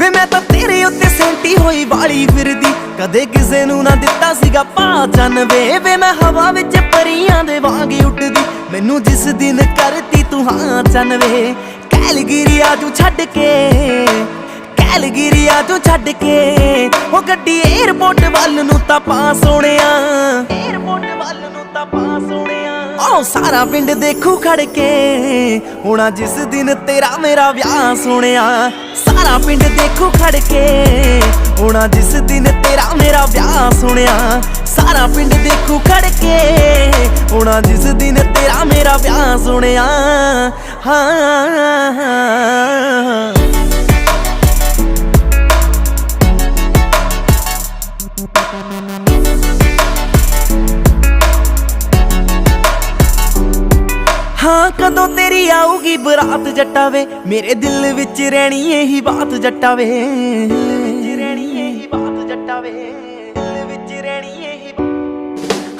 ਵੇ मैं ਤਾਂ ਤੇਰੇ ਉੱਤੇ ਸੈਂਟੀ ਹੋਈ ਵਾਲੀ ਫਿਰਦੀ, ਕਦੇ ਕਿਸੇ ਨੂੰ ਨਾ ਦਿੱਤਾ ਸੀਗਾ ਪਹਿਚਾਨ ਵੇ ਮੈਂ ਹਵਾ ਵਿੱਚ ਪਰੀਆਂ ਦੇ ਵਾਂਗ ਉੱਡਦੀ, ਮੈਨੂੰ ਜਿਸ ਦਿਨ ਕਰਤੀ ਤੂੰ ਹਾਂ ਚੰਨ ਵੇ। ਕੈਲਗਰੀਆ ਤੂੰ ਛੱਡ ਕੇ, ਕੈਲਗਰੀਆ ਤੂੰ ਛੱਡ ਕੇ, ਉਹ ਗੱਡੀ 에ਅਰਪੋਰਟ ਵੱਲ ਨੂੰ ਤਾਂ ਪਾ ਸੋਹਣਿਆ, 에ਅਰਪੋਰਟ ਵੱਲ ਨੂੰ ਤਾਂ ਪਾ ਸੋਹਣਿਆ। ਉਹ ਸਾਰਾ ਪਿੰਡ ਦੇਖੂ ਖੜ ਕੇ ਹੋਣਾ ਜਿਸ ਦਿਨ ਤੇਰਾ ਮੇਰਾ ਵਿਆਹ ਸੋਹਣਿਆ, ਸਾਰਾ ਪਿੰਡ ਦੇਖੂ ਖੜ ਕੇ ਹੋਣਾ ਜਿਸ ਦਿਨ ਤੇਰਾ ਮੇਰਾ ਵਿਆਹ ਸੋਹਣਿਆ, ਸਾਰਾ ਪਿੰਡ ਦੇਖੂ ਖੜ ਕੇ ਹੋਣਾ ਜਿਸ ਦਿਨ ਤੇਰਾ ਮੇਰਾ ਵਿਆਹ ਸੋਹਣਿਆ। ਹਾਂ हाँ कदों तेरी आऊगी बरात जट्टा वे, मेरे दिल विच रहनी यही बात जट्टा वे, रहनी यही बात जट्टा वे।